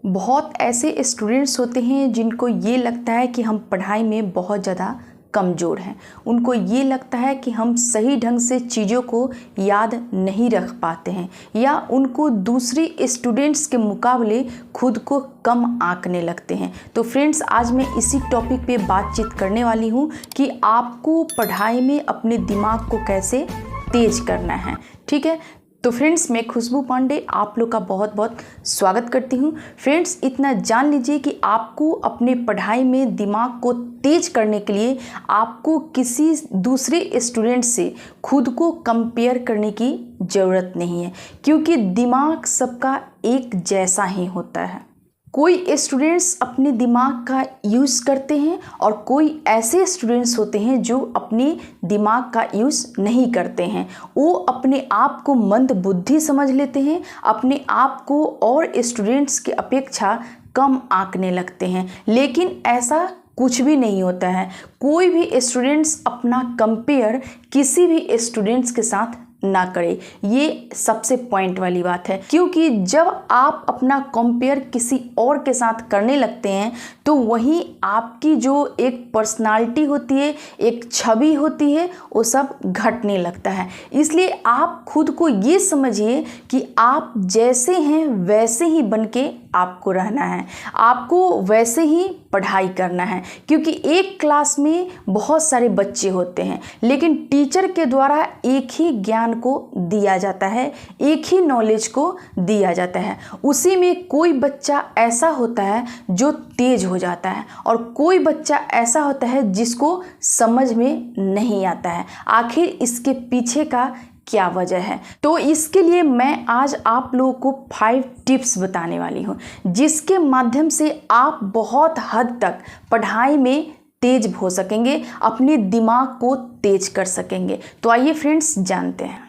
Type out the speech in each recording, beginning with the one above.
बहुत ऐसे स्टूडेंट्स होते हैं जिनको ये लगता है कि हम पढ़ाई में बहुत ज़्यादा कमज़ोर हैं। उनको ये लगता है कि हम सही ढंग से चीज़ों को याद नहीं रख पाते हैं या उनको दूसरी स्टूडेंट्स के मुकाबले खुद को कम आंकने लगते हैं। तो फ्रेंड्स, आज मैं इसी टॉपिक पे बातचीत करने वाली हूँ कि आपको पढ़ाई में अपने दिमाग को कैसे तेज करना है। ठीक है, तो फ्रेंड्स, मैं खुशबू पांडे आप लोग का बहुत बहुत स्वागत करती हूँ। फ्रेंड्स, इतना जान लीजिए कि आपको अपने पढ़ाई में दिमाग को तेज करने के लिए आपको किसी दूसरे स्टूडेंट से खुद को कंपेयर करने की ज़रूरत नहीं है, क्योंकि दिमाग सबका एक जैसा ही होता है। कोई स्टूडेंट्स अपने दिमाग का यूज़ करते हैं और कोई ऐसे स्टूडेंट्स होते हैं जो अपने दिमाग का यूज़ नहीं करते हैं। वो अपने आप को मंद बुद्धि समझ लेते हैं, अपने आप को और स्टूडेंट्स की अपेक्षा कम आंकने लगते हैं। लेकिन ऐसा कुछ भी नहीं होता है। कोई भी स्टूडेंट्स अपना कंपेयर किसी भी स्टूडेंट्स के साथ ना करे, ये सबसे पॉइंट वाली बात है। क्योंकि जब आप अपना कंपेयर किसी और के साथ करने लगते हैं तो वहीं आपकी जो एक पर्सनालिटी होती है, एक छवि होती है, वो सब घटने लगता है। इसलिए आप खुद को ये समझिए कि आप जैसे हैं वैसे ही बन के आपको रहना है, आपको वैसे ही पढ़ाई करना है। क्योंकि एक क्लास में बहुत सारे बच्चे होते हैं, लेकिन टीचर के द्वारा एक ही ज्ञान को दिया जाता है, एक ही नॉलेज को दिया जाता है। उसी में कोई बच्चा ऐसा होता है जो तेज हो जाता है और कोई बच्चा ऐसा होता है जिसको समझ में नहीं आता है। आखिर इसके पीछे का क्या वजह है? तो इसके लिए मैं आज आप लोगों को 5 टिप्स बताने वाली हूँ, जिसके माध्यम से आप बहुत हद तक पढ़ाई में तेज हो सकेंगे, अपने दिमाग को तेज कर सकेंगे। तो आइए फ्रेंड्स, जानते हैं।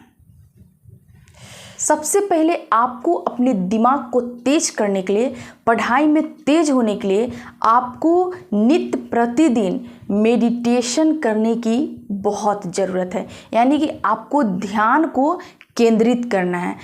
सबसे पहले आपको अपने दिमाग को तेज करने के लिए, पढ़ाई में तेज होने के लिए आपको नित्य प्रतिदिन मेडिटेशन करने की बहुत ज़रूरत है। यानी कि आपको ध्यान को केंद्रित करना है।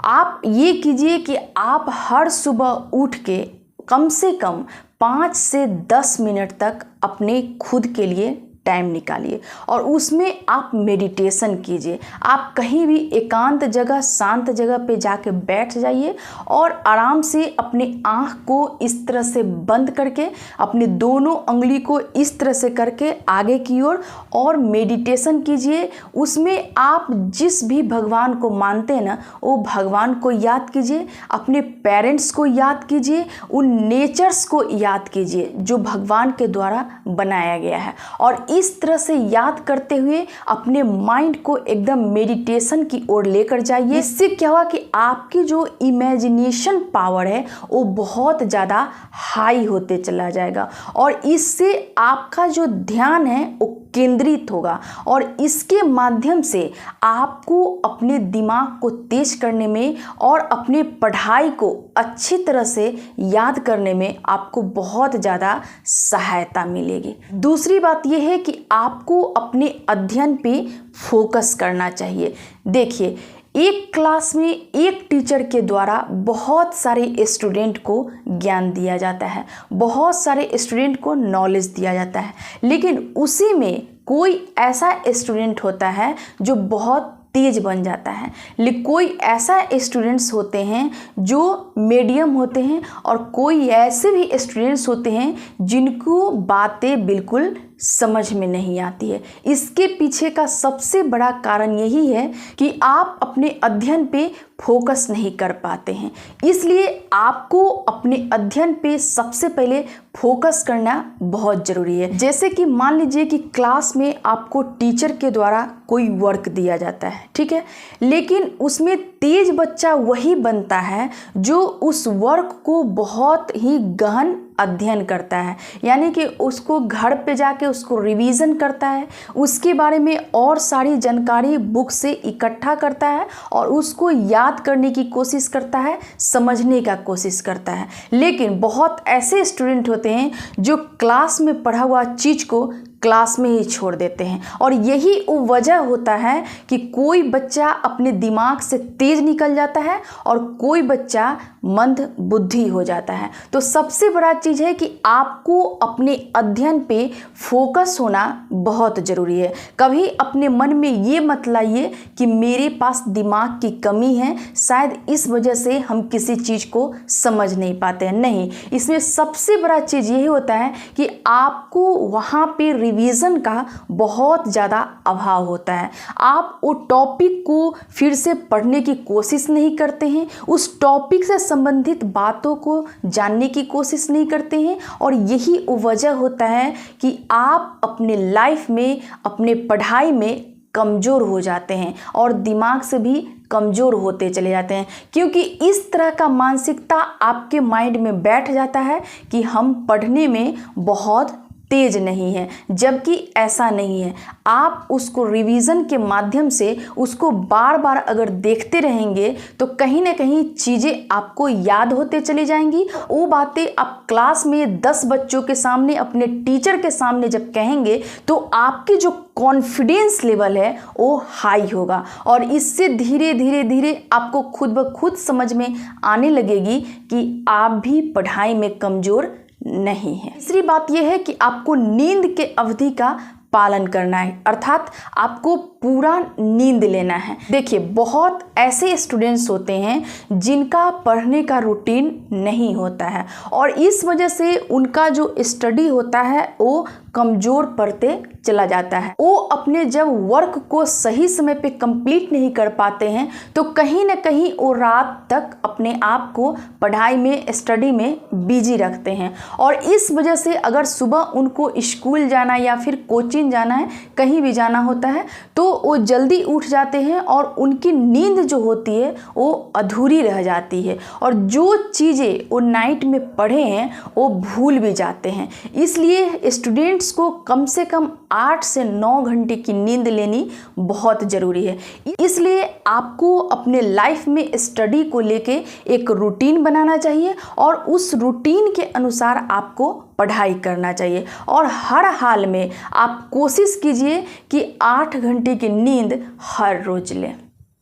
आप ये कीजिए कि आप हर सुबह उठ के कम से कम 5 से 10 मिनट तक अपने खुद के लिए टाइम निकालिए और उसमें आप मेडिटेशन कीजिए। आप कहीं भी एकांत जगह, शांत जगह पे जाके बैठ जाइए और आराम से अपने आँख को इस तरह से बंद करके, अपने दोनों उंगली को इस तरह से करके आगे की ओर और मेडिटेशन कीजिए। उसमें आप जिस भी भगवान को मानते हैं ना, वो भगवान को याद कीजिए, अपने पेरेंट्स को याद कीजिए, उन नेचर्स को याद कीजिए जो भगवान के द्वारा बनाया गया है। और इस तरह से याद करते हुए अपने माइंड को एकदम मेडिटेशन की ओर लेकर जाइए। इससे क्या हुआ कि आपकी जो इमेजिनेशन पावर है वो बहुत ज़्यादा हाई होते चला जाएगा और इससे आपका जो ध्यान है वो केंद्रित होगा और इसके माध्यम से आपको अपने दिमाग को तेज करने में और अपने पढ़ाई को अच्छी तरह से याद करने में आपको बहुत ज़्यादा सहायता मिलेगी। दूसरी बात यह है कि आपको अपने अध्ययन पे फोकस करना चाहिए। देखिए, एक क्लास में एक टीचर के द्वारा बहुत सारे स्टूडेंट को ज्ञान दिया जाता है, बहुत सारे स्टूडेंट को नॉलेज दिया जाता है, लेकिन उसी में कोई ऐसा स्टूडेंट होता है जो बहुत तेज बन जाता है। लेकिन कोई ऐसा स्टूडेंट्स होते हैं जो मीडियम होते हैं और कोई ऐसे भी स्टूडेंट्स होते हैं जिनको बातें बिल्कुल समझ में नहीं आती है। इसके पीछे का सबसे बड़ा कारण यही है कि आप अपने अध्ययन पे फोकस नहीं कर पाते हैं। इसलिए आपको अपने अध्ययन पे सबसे पहले फोकस करना बहुत ज़रूरी है। जैसे कि मान लीजिए कि क्लास में आपको टीचर के द्वारा कोई वर्क दिया जाता है, ठीक है, लेकिन उसमें तेज बच्चा वही बनता है जो उस वर्क को बहुत ही गहन अध्ययन करता है। यानी कि उसको घर पे जाके उसको रिवीजन करता है, उसके बारे में और सारी जानकारी बुक से इकट्ठा करता है और उसको याद करने की कोशिश करता है, समझने का कोशिश करता है। लेकिन बहुत ऐसे स्टूडेंट होते हैं जो क्लास में पढ़ा हुआ चीज़ को क्लास में ही छोड़ देते हैं और यही वो वजह होता है कि कोई बच्चा अपने दिमाग से तेज निकल जाता है और कोई बच्चा मंद बुद्धि हो जाता है। तो सबसे बड़ा चीज़ है कि आपको अपने अध्ययन पे फोकस होना बहुत ज़रूरी है। कभी अपने मन में ये मत लाइए कि मेरे पास दिमाग की कमी है, शायद इस वजह से हम किसी चीज़ को समझ नहीं पाते हैं। नहीं, इसमें सबसे बड़ा चीज़ यही होता है कि आपको वहाँ पे रिवीजन का बहुत ज़्यादा अभाव होता है। आप वो टॉपिक को फिर से पढ़ने की कोशिश नहीं करते हैं, उस टॉपिक से संबंधित बातों को जानने की कोशिश नहीं करते हैं, और यही वजह होता है कि आप अपने लाइफ में, अपने पढ़ाई में कमज़ोर हो जाते हैं और दिमाग से भी कमज़ोर होते चले जाते हैं, क्योंकि इस तरह का मानसिकता आपके माइंड में बैठ जाता है कि हम पढ़ने में बहुत तेज नहीं है, जबकि ऐसा नहीं है। आप उसको रिवीजन के माध्यम से उसको बार बार अगर देखते रहेंगे तो कहीं ना कहीं चीज़ें आपको याद होते चली जाएंगी। वो बातें आप क्लास में 10 बच्चों के सामने, अपने टीचर के सामने जब कहेंगे तो आपकी जो कॉन्फिडेंस लेवल है वो हाई होगा, और इससे धीरे धीरे धीरे आपको खुद ब खुद समझ में आने लगेगी कि आप भी पढ़ाई में कमज़ोर नहीं है। तीसरी बात यह है कि आपको नींद के अवधि का पालन करना है, अर्थात आपको पूरा नींद लेना है। देखिए, बहुत ऐसे स्टूडेंट्स होते हैं जिनका पढ़ने का रूटीन नहीं होता है, और इस वजह से उनका जो स्टडी होता है वो कमज़ोर पड़ते चला जाता है। वो अपने जब वर्क को सही समय पे कंप्लीट नहीं कर पाते हैं तो कहीं ना कहीं वो रात तक अपने आप को पढ़ाई में, स्टडी में बिजी रखते हैं, और इस वजह से अगर सुबह उनको स्कूल जाना या फिर कोचिंग जाना है, कहीं भी जाना होता है, तो वो जल्दी उठ जाते हैं और उनकी नींद जो होती है वो अधूरी रह जाती है, और जो चीज़ें वो नाइट में पढ़े हैं वो भूल भी जाते हैं। इसलिए स्टूडेंट्स को कम से कम 8 से 9 घंटे की नींद लेनी बहुत ज़रूरी है। इसलिए आपको अपने लाइफ में स्टडी को लेके एक रूटीन बनाना चाहिए, और उस रूटीन के अनुसार आपको पढ़ाई करना चाहिए, और हर हाल में आप कोशिश कीजिए कि 8 घंटे की नींद हर रोज लें।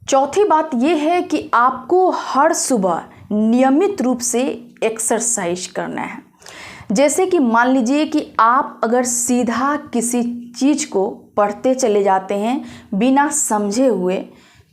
चौथी बात यह है कि आपको हर सुबह नियमित रूप से एक्सरसाइज करना है। जैसे कि मान लीजिए कि आप अगर सीधा किसी चीज़ को पढ़ते चले जाते हैं बिना समझे हुए,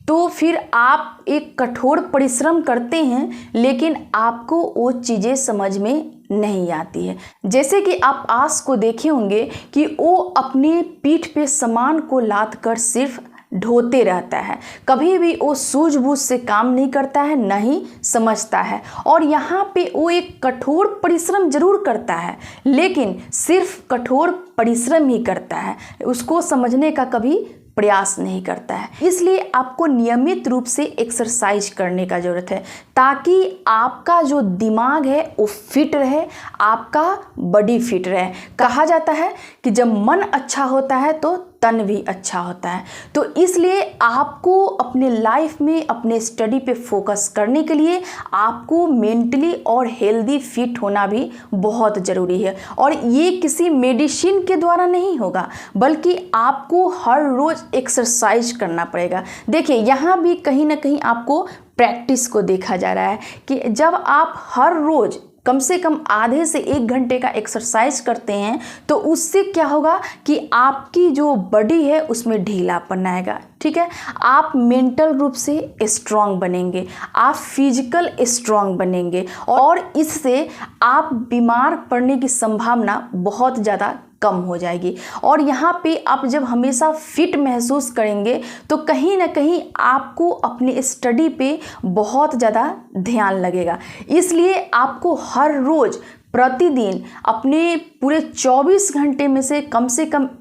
तो फिर आप एक कठोर परिश्रम करते हैं लेकिन आपको वो चीज़ें समझ में नहीं आती है। जैसे कि आप आस को देखे होंगे कि वो अपने पीठ पे सामान को लाद कर सिर्फ ढोते रहता है, कभी भी वो सूझबूझ से काम नहीं करता है, नहीं समझता है, और यहाँ पे वो एक कठोर परिश्रम जरूर करता है लेकिन सिर्फ कठोर परिश्रम ही करता है, उसको समझने का कभी प्रयास नहीं करता है। इसलिए आपको नियमित रूप से एक्सरसाइज करने का ज़रूरत है, ताकि आपका जो दिमाग है वो फिट रहे, आपका बॉडी फिट रहे। कहा जाता है कि जब मन अच्छा होता है तो तन भी अच्छा होता है। तो इसलिए आपको अपने लाइफ में अपने स्टडी पे फोकस करने के लिए आपको मेंटली और हेल्दी फिट होना भी बहुत ज़रूरी है, और ये किसी मेडिसिन के द्वारा नहीं होगा, बल्कि आपको हर रोज़ एक्सरसाइज करना पड़ेगा। देखिए, यहाँ भी कहीं ना कहीं आपको प्रैक्टिस को देखा जा रहा है कि जब आप हर रोज़ कम से कम आधे से 1 घंटे का एक्सरसाइज करते हैं तो उससे क्या होगा कि आपकी जो बॉडी है उसमें ढीलापन आएगा। ठीक है, आप मेंटल रूप से स्ट्रांग बनेंगे, आप फिजिकल स्ट्रांग बनेंगे, और इससे आप बीमार पड़ने की संभावना बहुत ज़्यादा कम हो जाएगी। और यहाँ पे आप जब हमेशा फिट महसूस करेंगे तो कहीं ना कहीं आपको अपने स्टडी पे बहुत ज़्यादा ध्यान लगेगा। इसलिए आपको हर रोज़ प्रतिदिन अपने पूरे 24 घंटे में से कम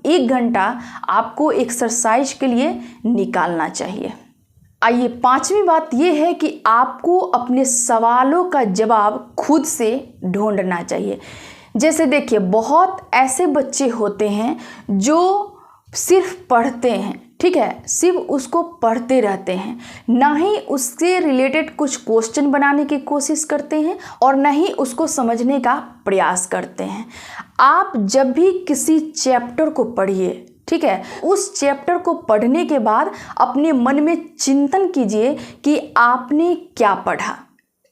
1 घंटा आपको एक्सरसाइज के लिए निकालना चाहिए। आइए, 5वीं बात यह है कि आपको अपने सवालों का जवाब खुद से ढूंढना चाहिए। जैसे देखिए, बहुत ऐसे बच्चे होते हैं जो सिर्फ पढ़ते हैं, ठीक है, सिर्फ उसको पढ़ते रहते हैं, ना ही उससे रिलेटेड कुछ क्वेश्चन बनाने की कोशिश करते हैं और ना ही उसको समझने का प्रयास करते हैं। आप जब भी किसी चैप्टर को पढ़िए, ठीक है, उस चैप्टर को पढ़ने के बाद अपने मन में चिंतन कीजिए कि आपने क्या पढ़ा।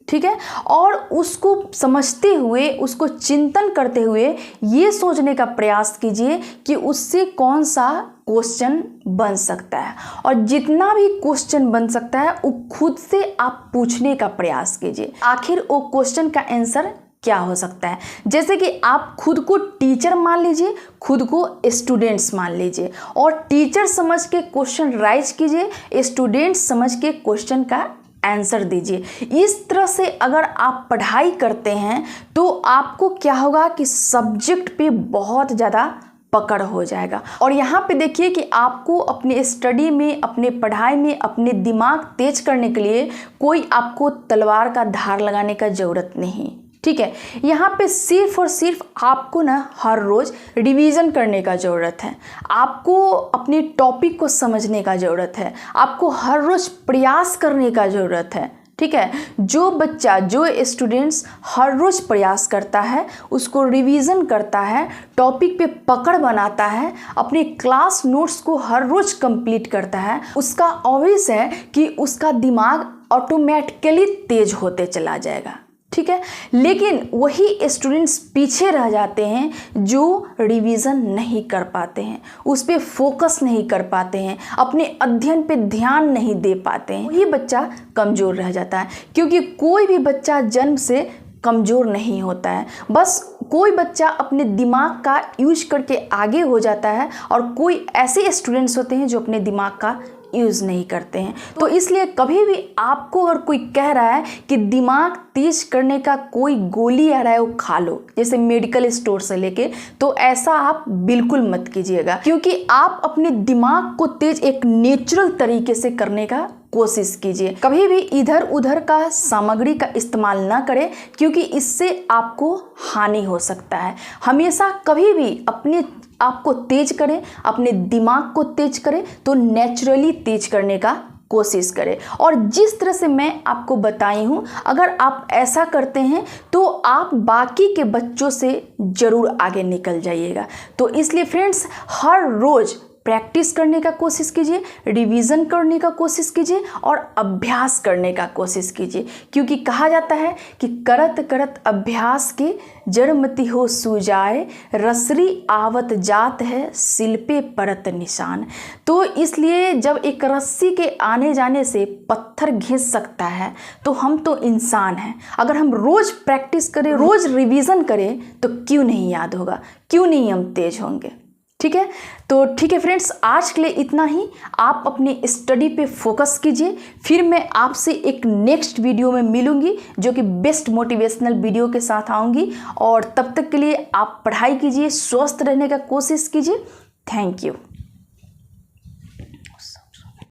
ठीक है। और उसको समझते हुए, उसको चिंतन करते हुए ये सोचने का प्रयास कीजिए कि उससे कौन सा क्वेश्चन बन सकता है, और जितना भी क्वेश्चन बन सकता है वो खुद से आप पूछने का प्रयास कीजिए। आखिर वो क्वेश्चन का आंसर क्या हो सकता है। जैसे कि आप खुद को टीचर मान लीजिए, खुद को स्टूडेंट्स मान लीजिए, और टीचर समझ के क्वेश्चन राइज कीजिए, स्टूडेंट्स समझ के क्वेश्चन का आंसर दीजिए। इस तरह से अगर आप पढ़ाई करते हैं तो आपको क्या होगा कि सब्जेक्ट पे बहुत ज़्यादा पकड़ हो जाएगा। और यहाँ पे देखिए कि आपको अपने स्टडी में, अपने पढ़ाई में, अपने दिमाग तेज करने के लिए कोई आपको तलवार का धार लगाने का ज़रूरत नहीं, ठीक है। यहाँ पे सिर्फ और सिर्फ आपको ना हर रोज़ रिवीजन करने का ज़रूरत है, आपको अपने टॉपिक को समझने का ज़रूरत है, आपको हर रोज़ प्रयास करने का ज़रूरत है, ठीक है। जो बच्चा, जो स्टूडेंट्स हर रोज़ प्रयास करता है, उसको रिवीजन करता है, टॉपिक पे पकड़ बनाता है, अपने क्लास नोट्स को हर रोज़ कंप्लीट करता है, उसका ऑब्वियस है कि उसका दिमाग ऑटोमेटिकली तेज होते चला जाएगा, ठीक है। लेकिन वही स्टूडेंट्स पीछे रह जाते हैं जो रिवीजन नहीं कर पाते हैं, उस पर फोकस नहीं कर पाते हैं, अपने अध्ययन पे ध्यान नहीं दे पाते हैं, वही बच्चा कमज़ोर रह जाता है। क्योंकि कोई भी बच्चा जन्म से कमज़ोर नहीं होता है, बस कोई बच्चा अपने दिमाग का यूज करके आगे हो जाता है, और कोई ऐसे स्टूडेंट्स होते हैं जो अपने दिमाग का यूज़ नहीं करते हैं। तो इसलिए कभी भी आपको अगर कोई कह रहा है कि दिमाग तेज करने का कोई गोली आ रहा है वो खा लो, जैसे मेडिकल स्टोर से लेके, तो ऐसा आप बिल्कुल मत कीजिएगा। क्योंकि आप अपने दिमाग को तेज एक नेचुरल तरीके से करने का कोशिश कीजिए। कभी भी इधर उधर का सामग्री का इस्तेमाल ना करें, क्योंकि इससे आपको हानि हो सकता है। हमेशा कभी भी अपने आपको तेज करें, अपने दिमाग को तेज करें तो नेचुरली तेज करने का कोशिश करें। और जिस तरह से मैं आपको बताई हूँ, अगर आप ऐसा करते हैं तो आप बाकी के बच्चों से ज़रूर आगे निकल जाइएगा। तो इसलिए फ्रेंड्स, हर रोज़ प्रैक्टिस करने का कोशिश कीजिए, रिवीजन करने का कोशिश कीजिए, और अभ्यास करने का कोशिश कीजिए। क्योंकि कहा जाता है कि करत करत अभ्यास के जड़मति हो सुजाए, रसरी आवत जात है शिल्पे परत निशान। तो इसलिए जब एक रस्सी के आने जाने से पत्थर घिस सकता है, तो हम तो इंसान हैं। अगर हम रोज़ प्रैक्टिस करें, रोज़ रिवीजन करें, तो क्यों नहीं याद होगा, क्यों नहीं हम तेज होंगे, ठीक है। तो ठीक है फ्रेंड्स, आज के लिए इतना ही। आप अपनी स्टडी पे फोकस कीजिए। फिर मैं आपसे एक नेक्स्ट वीडियो में मिलूंगी, जो कि बेस्ट मोटिवेशनल वीडियो के साथ आऊँगी। और तब तक के लिए आप पढ़ाई कीजिए, स्वस्थ रहने का कोशिश कीजिए। Thank you.